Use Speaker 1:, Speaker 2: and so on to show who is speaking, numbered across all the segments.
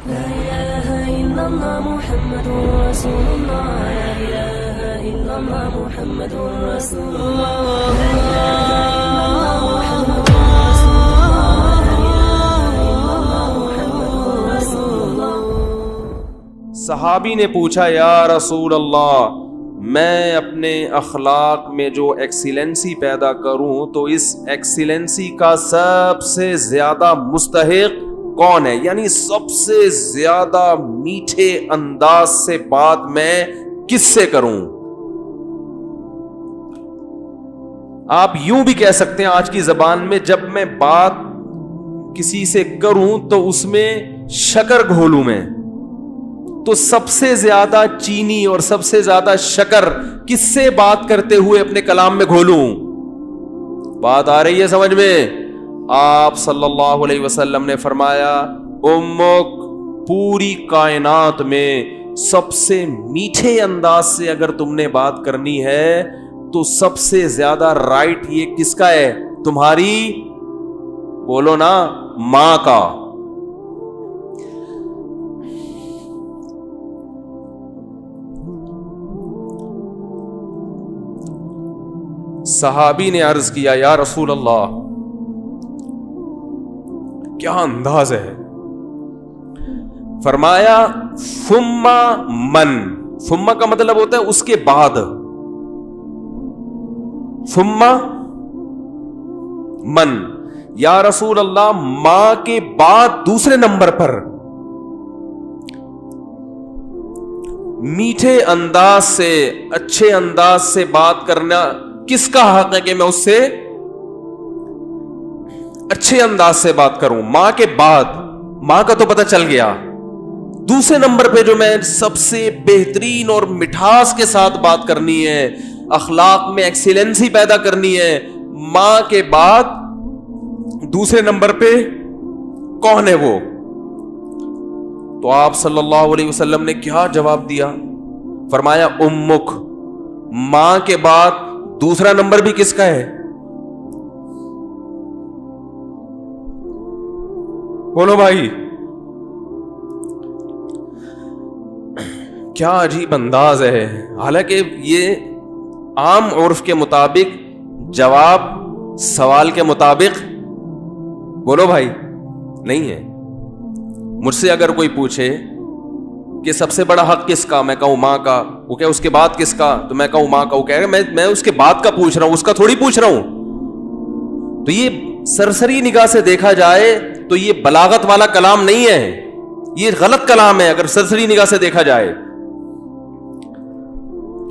Speaker 1: لا إله إلا الله محمد رسول الله لا إله إلا الله محمد رسول الله لا إله إلا الله محمد رسول الله لا إله إلا الله محمد رسول الله.
Speaker 2: صحابی نے پوچھا یا رسول اللہ میں اپنے اخلاق میں جو ایکسیلنسی پیدا کروں تو اس ایکسیلنسی کا سب سے زیادہ مستحق کون ہے, یعنی سب سے زیادہ میٹھے انداز سے بات میں کس سے کروں. آپ یوں بھی کہہ سکتے ہیں آج کی زبان میں, جب میں بات کسی سے کروں تو اس میں شکر گھولوں میں, تو سب سے زیادہ چینی اور سب سے زیادہ شکر کس سے بات کرتے ہوئے اپنے کلام میں گھولوں. بات آ رہی ہے سمجھ میں؟ آپ صلی اللہ علیہ وسلم نے فرمایا امک, پوری کائنات میں سب سے میٹھے انداز سے اگر تم نے بات کرنی ہے تو سب سے زیادہ رائٹ یہ کس کا ہے؟ تمہاری, بولو نا, ماں کا. صحابی نے عرض کیا یا رسول اللہ کیا انداز ہے؟ فرمایا ثم من, ثم کا مطلب ہوتا ہے اس کے بعد, ثم من, یا رسول اللہ ماں کے بعد دوسرے نمبر پر میٹھے انداز سے اچھے انداز سے بات کرنا کس کا حق ہے کہ میں اس سے اچھے انداز سے بات کروں؟ ماں کے بعد, ماں کا تو پتہ چل گیا, دوسرے نمبر پہ جو میں سب سے بہترین اور مٹھاس کے ساتھ بات کرنی ہے, اخلاق میں ایکسیلنسی پیدا کرنی ہے, ماں کے بعد دوسرے نمبر پہ کون ہے وہ؟ تو آپ صلی اللہ علیہ وسلم نے کیا جواب دیا؟ فرمایا امک, ماں کے بعد دوسرا نمبر بھی کس کا ہے؟ بولو بھائی. کیا عجیب انداز ہے. حالانکہ یہ عام عرف کے مطابق جواب سوال کے مطابق, بولو بھائی, نہیں ہے. مجھ سے اگر کوئی پوچھے کہ سب سے بڑا حق کس کا, میں کہوں ماں کا. وہ کہ اس کے بعد کس کا, تو میں کہوں ماں کا. وہ کہے گا میں اس کے بعد کا پوچھ رہا ہوں, اس کا تھوڑی پوچھ رہا ہوں. تو یہ سرسری نگاہ سے دیکھا جائے تو یہ بلاغت والا کلام نہیں ہے, یہ غلط کلام ہے اگر سرسری نگاہ سے دیکھا جائے,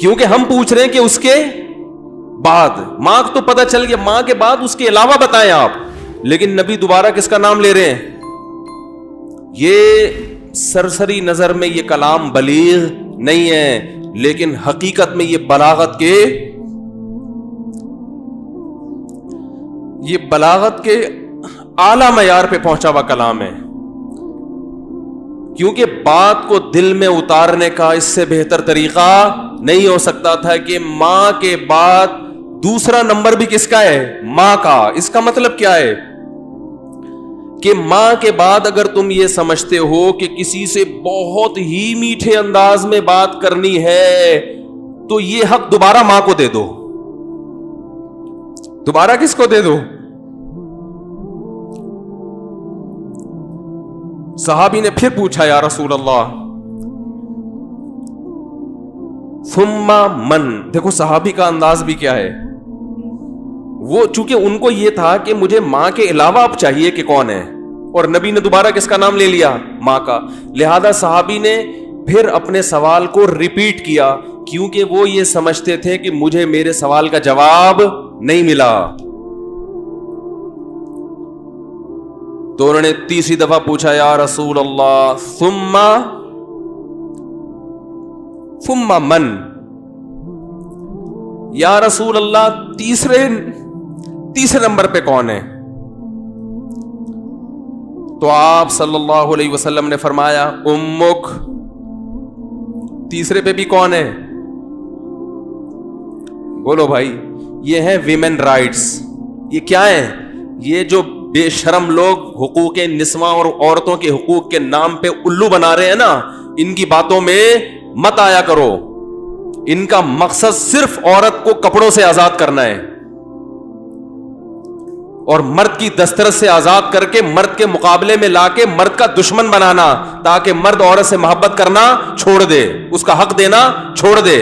Speaker 2: کیونکہ ہم پوچھ رہے ہیں کہ اس کے بعد. ماں تو پتہ چل گیا, ماں کے بعد اس کے علاوہ بتائیں آپ, لیکن نبی دوبارہ کس کا نام لے رہے ہیں؟ یہ سرسری نظر میں یہ کلام بلیغ نہیں ہے, لیکن حقیقت میں یہ بلاغت کے اعلی معیار پہ پہنچا ہوا کلام ہے. کیونکہ بات کو دل میں اتارنے کا اس سے بہتر طریقہ نہیں ہو سکتا تھا کہ ماں کے بعد دوسرا نمبر بھی کس کا ہے؟ ماں کا. اس کا مطلب کیا ہے کہ ماں کے بعد اگر تم یہ سمجھتے ہو کہ کسی سے بہت ہی میٹھے انداز میں بات کرنی ہے تو یہ حق دوبارہ ماں کو دے دو. دوبارہ کس کو دے دو؟ صحابی نے پھر پوچھا یا رسول اللہ ثم من. دیکھو صحابی کا انداز بھی کیا ہے, وہ چونکہ ان کو یہ تھا کہ مجھے ماں کے علاوہ اب چاہیے کہ کون ہے, اور نبی نے دوبارہ کس کا نام لے لیا؟ ماں کا. لہذا صحابی نے پھر اپنے سوال کو ریپیٹ کیا, کیونکہ وہ یہ سمجھتے تھے کہ مجھے میرے سوال کا جواب نہیں ملا. تو انہوں نے تیسری دفعہ پوچھا یا رسول اللہ ثم من, یا رسول اللہ تیسرے نمبر پہ کون ہے؟ تو آپ صلی اللہ علیہ وسلم نے فرمایا امک. تیسرے پہ بھی کون ہے؟ بولو بھائی. یہ ہے ویمن رائٹس. یہ کیا ہے؟ یہ جو بے شرم لوگ حقوق نسواں اور عورتوں کے حقوق کے نام پہ الو بنا رہے ہیں نا, ان کی باتوں میں مت آیا کرو. ان کا مقصد صرف عورت کو کپڑوں سے آزاد کرنا ہے اور مرد کی دسترس سے آزاد کر کے مرد کے مقابلے میں لا کے مرد کا دشمن بنانا, تاکہ مرد عورت سے محبت کرنا چھوڑ دے, اس کا حق دینا چھوڑ دے.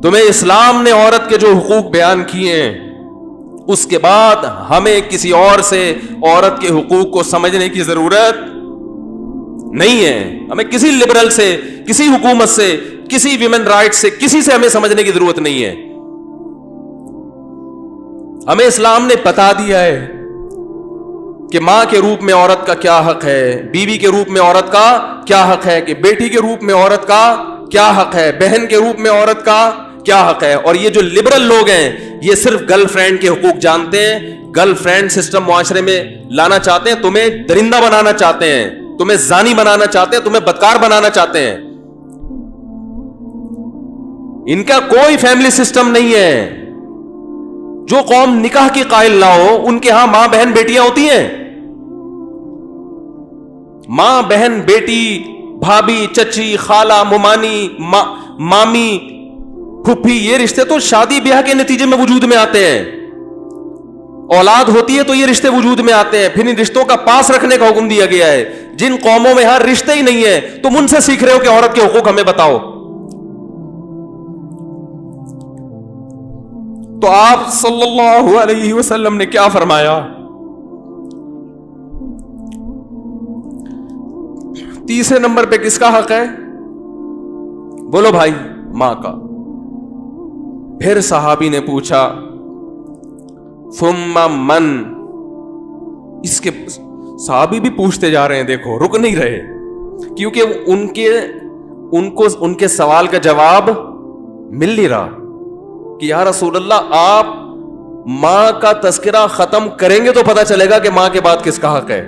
Speaker 2: تمہیں اسلام نے عورت کے جو حقوق بیان کیے ہیں, اس کے بعد ہمیں کسی اور سے عورت کے حقوق کو سمجھنے کی ضرورت نہیں ہے. ہمیں کسی لبرل سے, کسی حکومت سے, کسی ویمن رائٹ سے, کسی سے ہمیں سمجھنے کی ضرورت نہیں ہے. ہمیں اسلام نے بتا دیا ہے کہ ماں کے روپ میں عورت کا کیا حق ہے, بیوی کے روپ میں عورت کا کیا حق ہے, کہ بیٹی کے روپ میں عورت کا کیا حق ہے, بہن کے روپ میں عورت کا کیا حق ہے. اور یہ جو لبرل لوگ ہیں یہ صرف گرل فرینڈ کے حقوق جانتے ہیں, گرل فرینڈ سسٹم معاشرے میں لانا چاہتے ہیں, تمہیں درندہ بنانا چاہتے ہیں, تمہیں زانی بنانا چاہتے ہیں, تمہیں بدکار بنانا چاہتے ہیں. ان کا کوئی فیملی سسٹم نہیں ہے. جو قوم نکاح کی قائل نہ ہو ان کے ہاں ماں بہن بیٹیاں ہوتی ہیں. ماں بہن بیٹی, بھابھی, چچی, خالہ, ممانی, مامی, پھپھی, یہ رشتے تو شادی بیاہ کے نتیجے میں وجود میں آتے ہیں. اولاد ہوتی ہے تو یہ رشتے وجود میں آتے ہیں. پھر ان رشتوں کا پاس رکھنے کا حکم دیا گیا ہے. جن قوموں میں ہر رشتے ہی نہیں ہے تم ان سے سیکھ رہے ہو کہ عورت کے حقوق ہمیں بتاؤ. تو آپ صلی اللہ علیہ وسلم نے کیا فرمایا؟ تیسرے نمبر پہ کس کا حق ہے؟ بولو بھائی, ماں کا. پھر صحابی نے پوچھا ثم من. اس کے صحابی بھی پوچھتے جا رہے ہیں, دیکھو رک نہیں رہے, کیونکہ ان کے سوال کا جواب مل نہیں رہا کہ یا رسول اللہ آپ ماں کا تذکرہ ختم کریں گے تو پتہ چلے گا کہ ماں کے بعد کس کا حق ہے.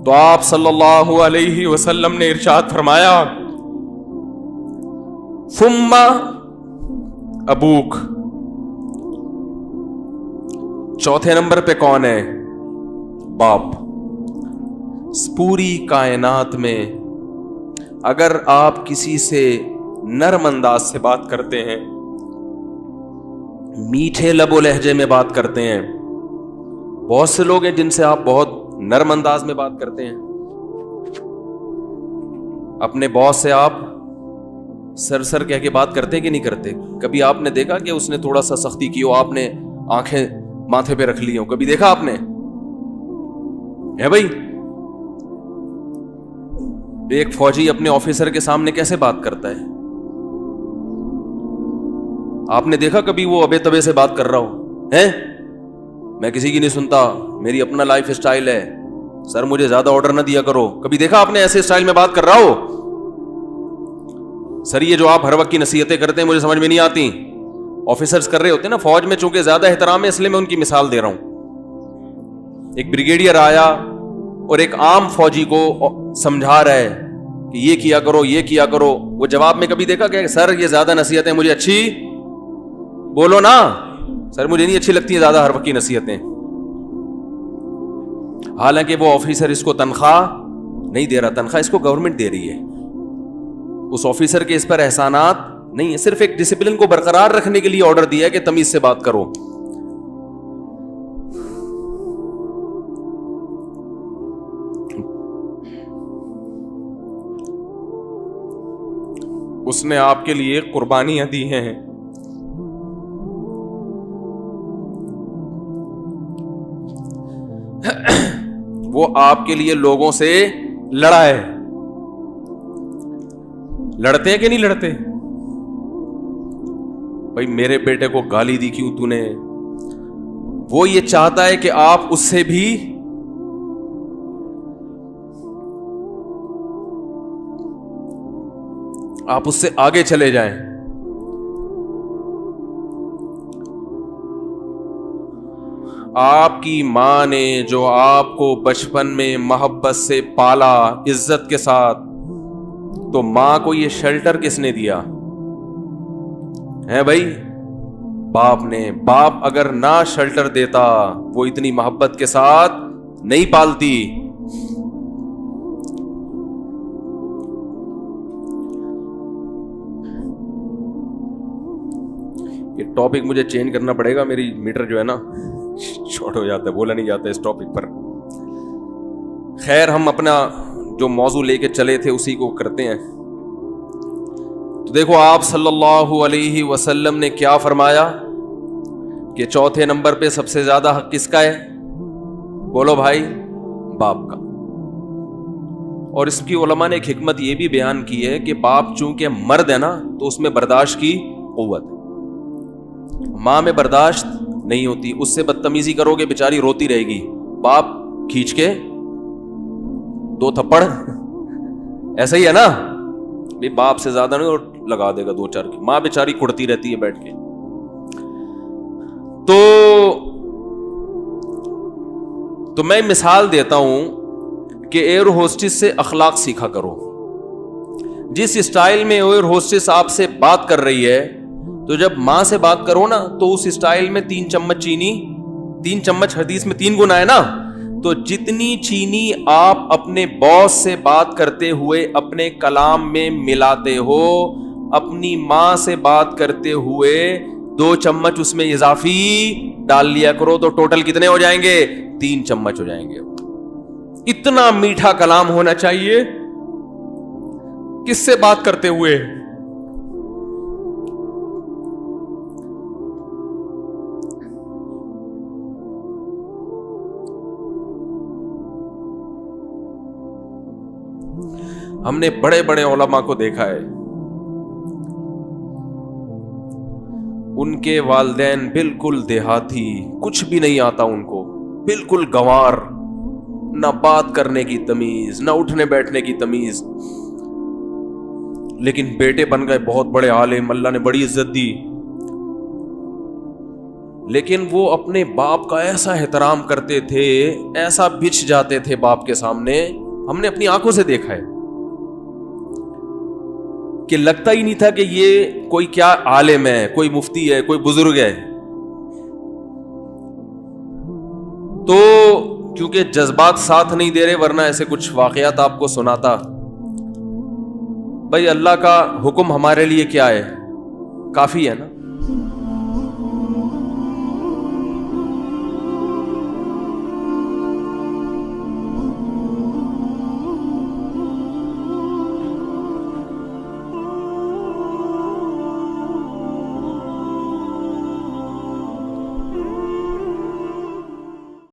Speaker 2: تو آپ صلی اللہ علیہ وسلم نے ارشاد فرمایا ثم ابوک. چوتھے نمبر پہ کون ہے؟ باپ. پوری کائنات میں اگر آپ کسی سے نرم انداز سے بات کرتے ہیں, میٹھے لب و لہجے میں بات کرتے ہیں, بہت سے لوگ ہیں جن سے آپ بہت نرم انداز میں بات کرتے ہیں. اپنے باس سے آپ سر کہہ کے بات کرتے ہیں کہ نہیں کرتے؟ کبھی آپ نے دیکھا کہ اس نے تھوڑا سا سختی کی ہو, آپ نے آنکھیں ماتھے پہ رکھ لی ہوں؟ کبھی دیکھا آپ نے؟ ہے بھائی, ایک فوجی اپنے آفیسر کے سامنے کیسے بات کرتا ہے؟ آپ نے دیکھا کبھی وہ ابے تبے سے بات کر رہا ہو؟ ہیں میں کسی کی نہیں سنتا, میری اپنا لائف اسٹائل ہے, سر مجھے زیادہ آرڈر نہ دیا کرو. کبھی دیکھا آپ نے ایسے اسٹائل میں بات کر رہا ہو؟ سر یہ جو آپ ہر وقت کی نصیحتیں کرتے ہیں مجھے سمجھ میں نہیں آتی. آفیسرز کر رہے ہوتے ہیں نا فوج میں, چونکہ زیادہ احترام ہے اس لیے میں ان کی مثال دے رہا ہوں. ایک بریگیڈیئر آیا اور ایک عام فوجی کو سمجھا رہا ہے کہ یہ کیا کرو, یہ کیا کرو. وہ جواب میں کبھی دیکھا کہ سر یہ زیادہ نصیحتیں مجھے اچھی, بولو نا سر مجھے نہیں اچھی لگتی ہیں زیادہ ہر وقت کی نصیحتیں. حالانکہ وہ آفیسر اس کو تنخواہ نہیں دے رہا, تنخواہ اس کو گورنمنٹ دے رہی ہے. اس آفیسر کے اس پر احسانات نہیں ہے, صرف ایک ڈسپلن کو برقرار رکھنے کے لیے آرڈر دیا ہے کہ تمیز سے بات کرو. اس نے آپ کے لیے قربانیاں دی ہیں, وہ آپ کے لیے لوگوں سے لڑا ہے. لڑتے ہیں کہ نہیں لڑتے؟ بھائی میرے بیٹے کو گالی دی کیوں تو نے؟ وہ یہ چاہتا ہے کہ آپ اس سے بھی آپ اس سے آگے چلے جائیں. آپ کی ماں نے جو آپ کو بچپن میں محبت سے پالا عزت کے ساتھ, تو ماں کو یہ شیلٹر کس نے دیا ہے بھائی؟ باپ نے. باپ اگر نہ شیلٹر دیتا وہ اتنی محبت کے ساتھ نہیں پالتی. یہ ٹاپک مجھے چینج کرنا پڑے گا, میری میٹر جو ہے نا شارٹ ہو جاتا ہے, بولا نہیں جاتا اس ٹاپک پر. خیر, ہم اپنا جو موضوع لے کے چلے تھے اسی کو کرتے ہیں. تو دیکھو آپ صلی اللہ علیہ وسلم نے کیا فرمایا کہ چوتھے نمبر پہ سب سے زیادہ حق کس کا ہے؟ بولو بھائی, باپ کا. اور اس کی علماء نے ایک حکمت یہ بھی بیان کی ہے کہ باپ چونکہ مرد ہے نا تو اس میں برداشت کی قوت ہے. ماں میں برداشت نہیں ہوتی, اس سے بدتمیزی کرو گے بیچاری روتی رہے گی, باپ کھینچ کے 2 تھپڑ ایسا ہی ہے نا, باپ سے زیادہ نہیں اور لگا دے گا 2-4 کی. ماں بیچاری کڑتی رہتی ہے بیٹھ کے. تو میں مثال دیتا ہوں کہ ایئر ہوسٹس سے اخلاق سیکھا کرو. جس اسٹائل میں ایئر ہوسٹس آپ سے بات کر رہی ہے تو جب ماں سے بات کرو نا تو اس اسٹائل میں 3 چمچ چینی, 3 چمچ حدیث میں 3 گنا ہے نا, تو جتنی چینی آپ اپنے باس سے بات کرتے ہوئے اپنے کلام میں ملاتے ہو, اپنی ماں سے بات کرتے ہوئے 2 چمچ اس میں اضافی ڈال لیا کرو, تو ٹوٹل کتنے ہو جائیں گے؟ 3 چمچ ہو جائیں گے. اتنا میٹھا کلام ہونا چاہیے کس سے بات کرتے ہوئے؟ ہم نے بڑے بڑے علماء کو دیکھا ہے, ان کے والدین بالکل دیہاتی, کچھ بھی نہیں آتا ان کو, بالکل گنوار, نہ بات کرنے کی تمیز, نہ اٹھنے بیٹھنے کی تمیز, لیکن بیٹے بن گئے بہت بڑے عالم, اللہ نے بڑی عزت دی. لیکن وہ اپنے باپ کا ایسا احترام کرتے تھے, ایسا بچھ جاتے تھے باپ کے سامنے, ہم نے اپنی آنکھوں سے دیکھا ہے کہ لگتا ہی نہیں تھا کہ یہ کوئی کیا عالم ہے, کوئی مفتی ہے, کوئی بزرگ ہے. تو کیونکہ جذبات ساتھ نہیں دے رہے, ورنہ ایسے کچھ واقعات آپ کو سناتا. بھائی اللہ کا حکم ہمارے لیے کیا ہے؟ کافی ہے نا.